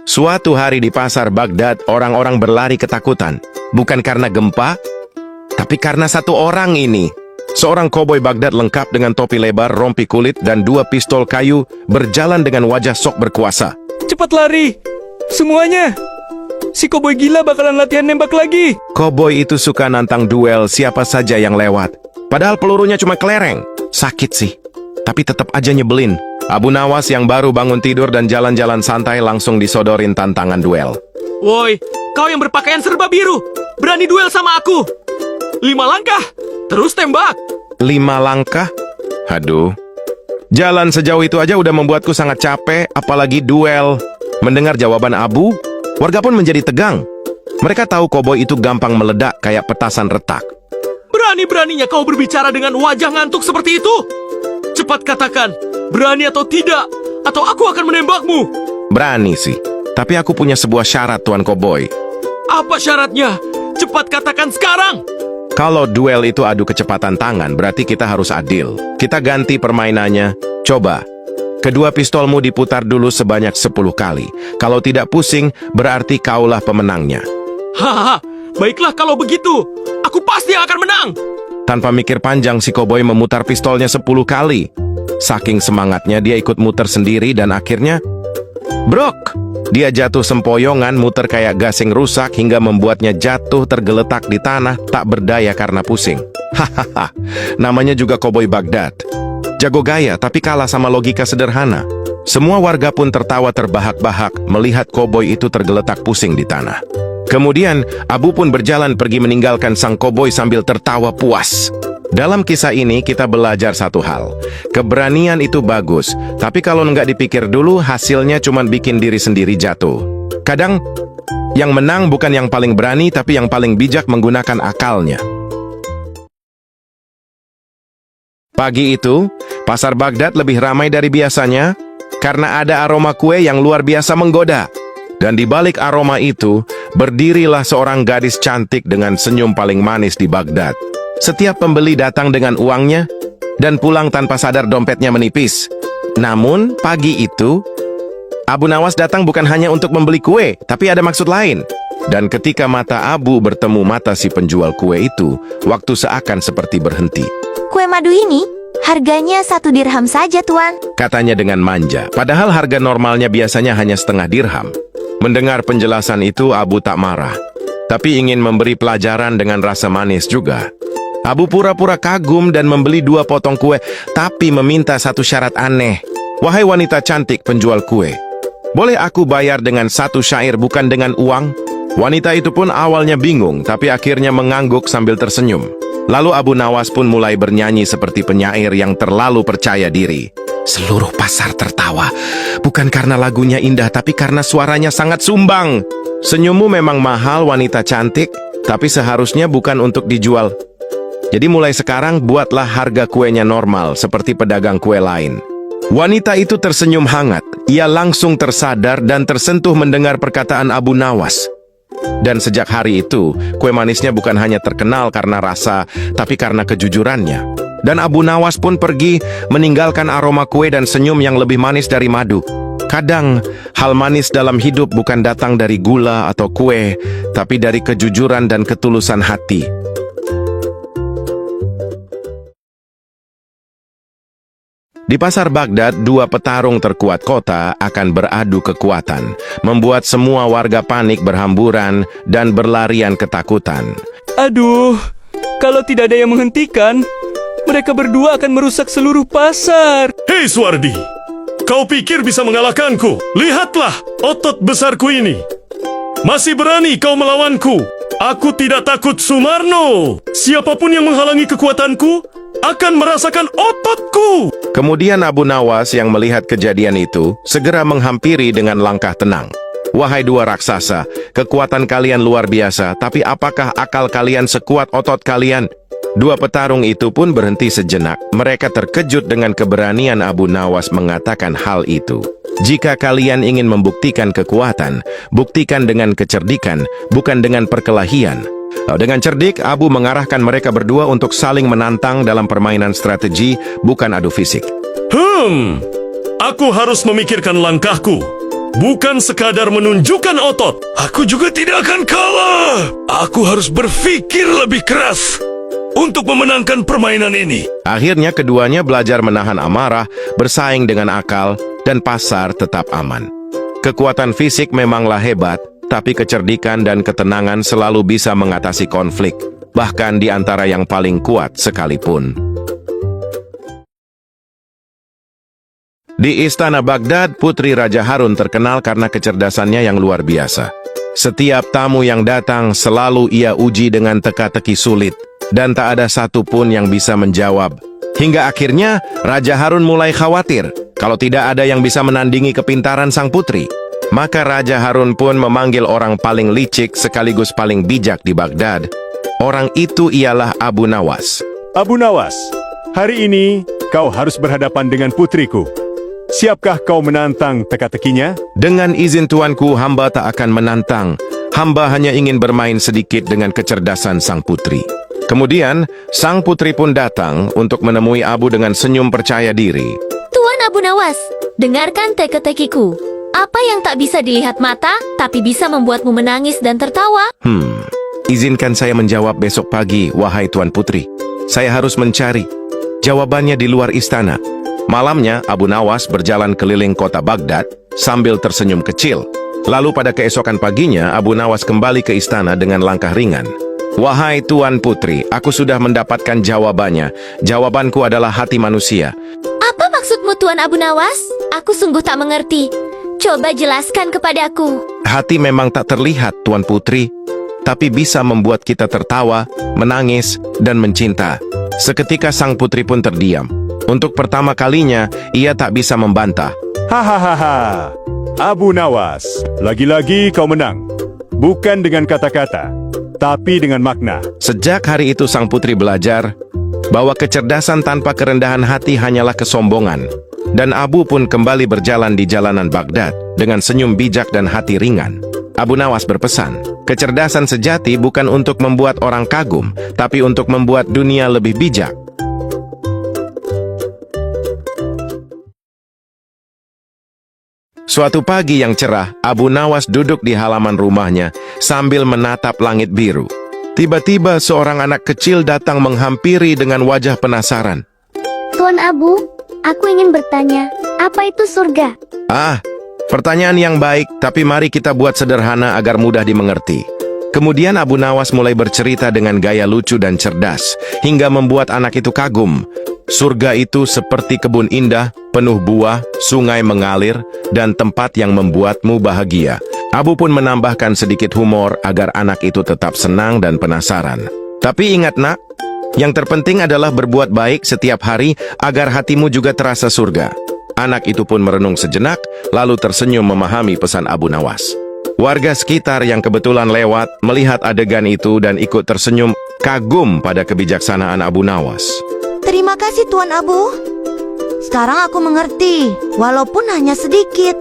Suatu hari di pasar Baghdad, orang-orang berlari ketakutan. Bukan karena gempa, tapi karena satu orang ini. Seorang koboi Baghdad lengkap dengan topi lebar, rompi kulit, dan 2 pistol kayu berjalan dengan wajah sok berkuasa. Cepat lari! Semuanya! Si koboi gila bakalan latihan nembak lagi! Koboi itu suka nantang duel siapa saja yang lewat. Padahal pelurunya cuma kelereng. Sakit sih, tapi tetap aja nyebelin. Abu Nawas yang baru bangun tidur dan jalan-jalan santai langsung disodorin tantangan duel. Woi, kau yang berpakaian serba biru, berani duel sama aku? 5 langkah, terus tembak. 5 langkah? Aduh. Jalan sejauh itu aja udah membuatku sangat capek, apalagi duel. Mendengar jawaban Abu, warga pun menjadi tegang. Mereka tahu koboi itu gampang meledak kayak petasan retak. Berani-beraninya kau berbicara dengan wajah ngantuk seperti itu? Cepat katakan, berani atau tidak, atau aku akan menembakmu. Berani sih, tapi aku punya sebuah syarat, Tuan Koboi. Apa syaratnya? Cepat katakan sekarang! Kalau duel itu adu kecepatan tangan, berarti kita harus adil. Kita ganti permainannya. Coba, kedua pistolmu diputar dulu sebanyak 10 kali. Kalau tidak pusing, berarti kaulah pemenangnya. Hahaha, baiklah kalau begitu. Aku pasti akan menang. Tanpa mikir panjang, si koboi memutar pistolnya 10 kali. Saking semangatnya, dia ikut muter sendiri dan akhirnya... brok! Dia jatuh sempoyongan, muter kayak gasing rusak hingga membuatnya jatuh tergeletak di tanah, tak berdaya karena pusing. Hahaha, namanya juga koboi Baghdad. Jago gaya, tapi kalah sama logika sederhana. Semua warga pun tertawa terbahak-bahak melihat koboi itu tergeletak pusing di tanah. Kemudian, Abu pun berjalan pergi meninggalkan sang koboi sambil tertawa puas. Dalam kisah ini, kita belajar satu hal. Keberanian itu bagus, tapi kalau nggak dipikir dulu, hasilnya cuma bikin diri sendiri jatuh. Kadang, yang menang bukan yang paling berani, tapi yang paling bijak menggunakan akalnya. Pagi itu, pasar Baghdad lebih ramai dari biasanya, karena ada aroma kue yang luar biasa menggoda. Dan di balik aroma itu, berdirilah seorang gadis cantik dengan senyum paling manis di Baghdad. Setiap pembeli datang dengan uangnya, dan pulang tanpa sadar dompetnya menipis. Namun, pagi itu, Abu Nawas datang bukan hanya untuk membeli kue, tapi ada maksud lain. Dan ketika mata Abu bertemu mata si penjual kue itu, waktu seakan seperti berhenti. Kue madu ini, harganya 1 dirham saja, Tuan. Katanya dengan manja, padahal harga normalnya biasanya hanya setengah dirham. Mendengar penjelasan itu, Abu tak marah, tapi ingin memberi pelajaran dengan rasa manis juga. Abu pura-pura kagum dan membeli 2 potong kue, tapi meminta satu syarat aneh. Wahai wanita cantik penjual kue, boleh aku bayar dengan 1 syair bukan dengan uang? Wanita itu pun awalnya bingung, tapi akhirnya mengangguk sambil tersenyum. Lalu Abu Nawas pun mulai bernyanyi seperti penyair yang terlalu percaya diri. Seluruh pasar tertawa, bukan karena lagunya indah, tapi karena suaranya sangat sumbang. Senyummu memang mahal, wanita cantik, tapi seharusnya bukan untuk dijual. Jadi mulai sekarang buatlah harga kuenya normal, seperti pedagang kue lain. Wanita itu tersenyum hangat. Ia langsung tersadar dan tersentuh mendengar perkataan Abu Nawas. Dan sejak hari itu, kue manisnya bukan hanya terkenal karena rasa, tapi karena kejujurannya. Dan Abu Nawas pun pergi, meninggalkan aroma kue dan senyum yang lebih manis dari madu. Kadang, hal manis dalam hidup bukan datang dari gula atau kue, tapi dari kejujuran dan ketulusan hati. Di pasar Baghdad, 2 petarung terkuat kota akan beradu kekuatan, membuat semua warga panik berhamburan dan berlarian ketakutan. Aduh, kalau tidak ada yang menghentikan, mereka berdua akan merusak seluruh pasar. Hei Suwardi, kau pikir bisa mengalahkanku? Lihatlah otot besarku ini. Masih berani kau melawanku? Aku tidak takut Sumarno. Siapapun yang menghalangi kekuatanku akan merasakan ototku. Kemudian Abu Nawas yang melihat kejadian itu segera menghampiri dengan langkah tenang. Wahai 2 raksasa, kekuatan kalian luar biasa, tapi apakah akal kalian sekuat otot kalian? 2 petarung itu pun berhenti sejenak. Mereka terkejut dengan keberanian Abu Nawas mengatakan hal itu. Jika kalian ingin membuktikan kekuatan, buktikan dengan kecerdikan, bukan dengan perkelahian. Dengan cerdik, Abu mengarahkan mereka berdua untuk saling menantang dalam permainan strategi, bukan adu fisik. Aku harus memikirkan langkahku. bukan sekadar menunjukkan otot. Aku juga tidak akan kalah. Aku harus berpikir lebih keras untuk memenangkan permainan ini. Akhirnya keduanya belajar menahan amarah, bersaing dengan akal, dan pasar tetap aman. Kekuatan fisik memanglah hebat, tapi kecerdikan dan ketenangan selalu bisa mengatasi konflik, bahkan di antara yang paling kuat sekalipun. Di Istana Baghdad, Putri Raja Harun terkenal karena kecerdasannya yang luar biasa. Setiap tamu yang datang selalu ia uji dengan teka-teki sulit, dan tak ada satupun yang bisa menjawab. Hingga akhirnya, Raja Harun mulai khawatir kalau tidak ada yang bisa menandingi kepintaran sang putri. Maka Raja Harun pun memanggil orang paling licik sekaligus paling bijak di Baghdad. Orang itu ialah Abu Nawas. Abu Nawas, hari ini kau harus berhadapan dengan putriku. Siapkah kau menantang teka-tekinya? Dengan izin tuanku, hamba tak akan menantang. Hamba hanya ingin bermain sedikit dengan kecerdasan sang putri. Kemudian, sang putri pun datang untuk menemui Abu dengan senyum percaya diri. Tuan Abu Nawas, dengarkan teka-tekiku. Apa yang tak bisa dilihat mata, tapi bisa membuatmu menangis dan tertawa? Izinkan saya menjawab besok pagi, wahai Tuan Putri. Saya harus mencari jawabannya di luar istana. Malamnya, Abu Nawas berjalan keliling kota Baghdad sambil tersenyum kecil. Lalu pada keesokan paginya, Abu Nawas kembali ke istana dengan langkah ringan. Wahai Tuan Putri, aku sudah mendapatkan jawabannya. Jawabanku adalah hati manusia. Apa maksudmu, Tuan Abu Nawas? Aku sungguh tak mengerti. Coba jelaskan kepadaku. Hati memang tak terlihat, Tuan Putri, tapi bisa membuat kita tertawa, menangis, dan mencinta. Seketika sang putri pun terdiam. Untuk pertama kalinya, ia tak bisa membantah. Hahaha, Abu Nawas, lagi-lagi kau menang. Bukan dengan kata-kata, tapi dengan makna. Sejak hari itu sang putri belajar bahwa kecerdasan tanpa kerendahan hati hanyalah kesombongan. Dan Abu pun kembali berjalan di jalanan Baghdad dengan senyum bijak dan hati ringan. Abu Nawas berpesan, kecerdasan sejati bukan untuk membuat orang kagum, tapi untuk membuat dunia lebih bijak. Suatu pagi yang cerah, Abu Nawas duduk di halaman rumahnya sambil menatap langit biru. Tiba-tiba seorang anak kecil datang menghampiri dengan wajah penasaran. Tuan Abu, aku ingin bertanya, apa itu surga? Pertanyaan yang baik, tapi mari kita buat sederhana agar mudah dimengerti. Kemudian Abu Nawas mulai bercerita dengan gaya lucu dan cerdas, hingga membuat anak itu kagum. Surga itu seperti kebun indah, penuh buah, sungai mengalir, dan tempat yang membuatmu bahagia. Abu pun menambahkan sedikit humor agar anak itu tetap senang dan penasaran. Tapi ingat nak, yang terpenting adalah berbuat baik setiap hari agar hatimu juga terasa surga. Anak itu pun merenung sejenak, lalu tersenyum memahami pesan Abu Nawas. Warga sekitar yang kebetulan lewat melihat adegan itu dan ikut tersenyum kagum pada kebijaksanaan Abu Nawas. Terima kasih Tuan Abu. Sekarang aku mengerti, walaupun hanya sedikit.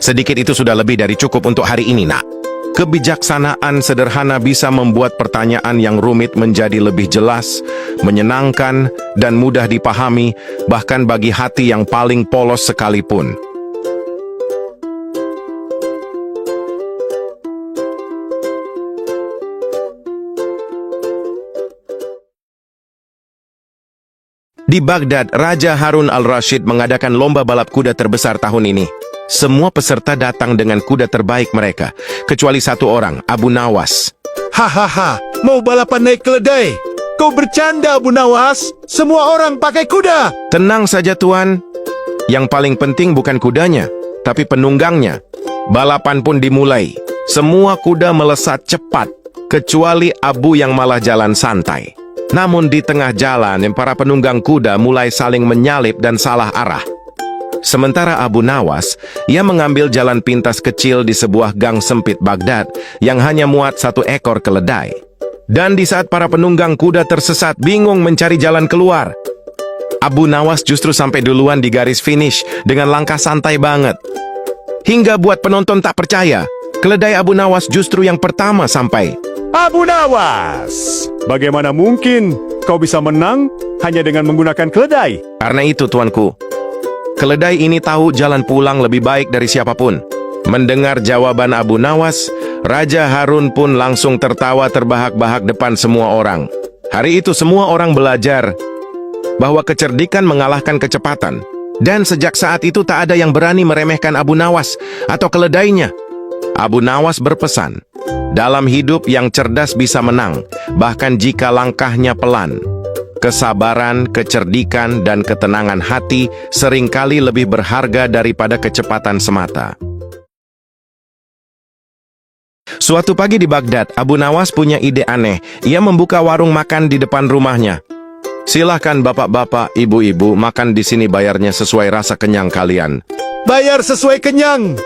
Sedikit itu sudah lebih dari cukup untuk hari ini, nak. Kebijaksanaan sederhana bisa membuat pertanyaan yang rumit menjadi lebih jelas, menyenangkan, dan mudah dipahami, bahkan bagi hati yang paling polos sekalipun. Di Baghdad, Raja Harun al-Rashid mengadakan lomba balap kuda terbesar tahun ini. Semua peserta datang dengan kuda terbaik mereka, kecuali satu orang, Abu Nawas. Hahaha, mau balapan naik keledai? Kau bercanda, Abu Nawas. Semua orang pakai kuda. Tenang saja, Tuan. Yang paling penting bukan kudanya, tapi penunggangnya. Balapan pun dimulai. Semua kuda melesat cepat, kecuali Abu yang malah jalan santai. Namun di tengah jalan, para penunggang kuda mulai saling menyalip dan salah arah. Sementara Abu Nawas, ia mengambil jalan pintas kecil di sebuah gang sempit Baghdad yang hanya muat satu ekor keledai. Dan di saat para penunggang kuda tersesat bingung mencari jalan keluar, Abu Nawas justru sampai duluan di garis finish dengan langkah santai banget. Hingga buat penonton tak percaya, keledai Abu Nawas justru yang pertama sampai. Abu Nawas, bagaimana mungkin kau bisa menang hanya dengan menggunakan keledai? Karena itu, tuanku, Keledai ini tahu jalan pulang lebih baik dari siapapun. Mendengar jawaban Abu Nawas, Raja Harun pun langsung tertawa terbahak-bahak depan semua orang. Hari itu semua orang belajar bahwa kecerdikan mengalahkan kecepatan. Dan sejak saat itu tak ada yang berani meremehkan Abu Nawas atau keledainya. Abu Nawas berpesan, dalam hidup yang cerdas bisa menang, bahkan jika langkahnya pelan. Kesabaran, kecerdikan, dan ketenangan hati seringkali lebih berharga daripada kecepatan semata. Suatu pagi di Baghdad, Abu Nawas punya ide aneh. Ia membuka warung makan di depan rumahnya. Silahkan bapak-bapak, ibu-ibu, makan di sini, bayarnya sesuai rasa kenyang kalian. Bayar sesuai kenyang.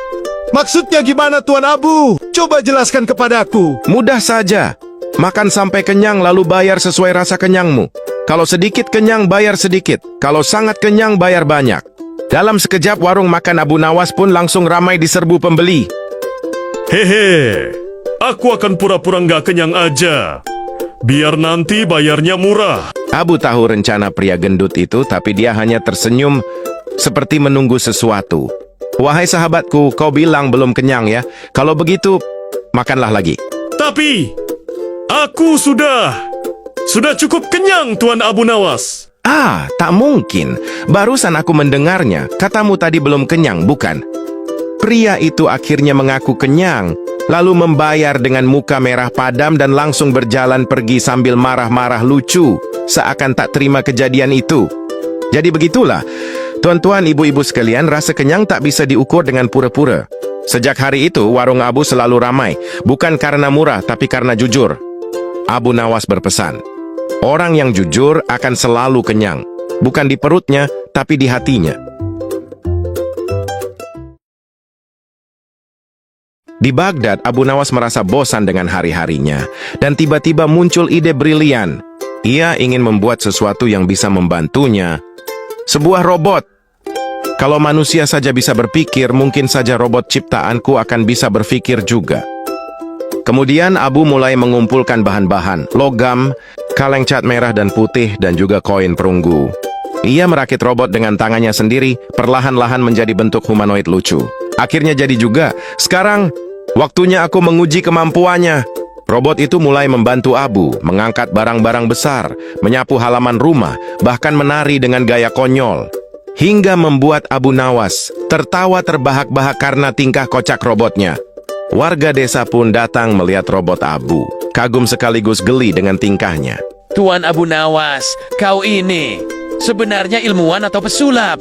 Maksudnya gimana Tuan Abu? Coba jelaskan kepadaku. Mudah saja. Makan sampai kenyang lalu bayar sesuai rasa kenyangmu. Kalau sedikit kenyang, bayar sedikit. Kalau sangat kenyang, bayar banyak. Dalam sekejap, warung makan Abu Nawas pun langsung ramai diserbu pembeli. Hehe, aku akan pura-pura nggak kenyang aja. Biar nanti bayarnya murah. Abu tahu rencana pria gendut itu, tapi dia hanya tersenyum seperti menunggu sesuatu. Wahai sahabatku, kau bilang belum kenyang ya? Kalau begitu, makanlah lagi. Tapi, aku sudah cukup kenyang, Tuan Abu Nawas. Ah, tak mungkin. Barusan aku mendengarnya. Katamu tadi belum kenyang, bukan? Pria itu akhirnya mengaku kenyang, lalu membayar dengan muka merah padam dan langsung berjalan pergi sambil marah-marah lucu, seakan tak terima kejadian itu. Jadi begitulah, tuan-tuan, ibu-ibu sekalian, rasa kenyang tak bisa diukur dengan pura-pura. Sejak hari itu, warung Abu selalu ramai, bukan karena murah, tapi karena jujur. Abu Nawas berpesan, orang yang jujur akan selalu kenyang, bukan di perutnya, tapi di hatinya. Di Baghdad, Abu Nawas merasa bosan dengan hari-harinya, dan tiba-tiba muncul ide brilian. Ia ingin membuat sesuatu yang bisa membantunya. Sebuah robot. Kalau manusia saja bisa berpikir, mungkin saja robot ciptaanku akan bisa berpikir juga. Kemudian Abu mulai mengumpulkan bahan-bahan, logam, kaleng cat merah dan putih, dan juga koin perunggu. Ia merakit robot dengan tangannya sendiri, perlahan-lahan menjadi bentuk humanoid lucu. Akhirnya jadi juga. Sekarang, waktunya aku menguji kemampuannya. Robot itu mulai membantu Abu, mengangkat barang-barang besar, menyapu halaman rumah, bahkan menari dengan gaya konyol. Hingga membuat Abu Nawas tertawa terbahak-bahak karena tingkah kocak robotnya. Warga desa pun datang melihat robot Abu, kagum sekaligus geli dengan tingkahnya. Tuan Abu Nawas, kau ini sebenarnya ilmuwan atau pesulap?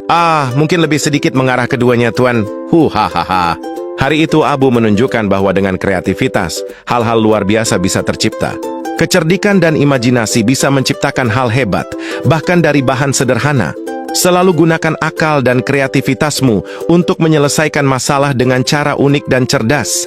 Mungkin lebih sedikit mengarah keduanya, Tuan. Hahaha. Hari itu Abu menunjukkan bahwa dengan kreativitas, hal-hal luar biasa bisa tercipta. Kecerdikan dan imajinasi bisa menciptakan hal hebat, bahkan dari bahan sederhana. Selalu gunakan akal dan kreativitasmu untuk menyelesaikan masalah dengan cara unik dan cerdas.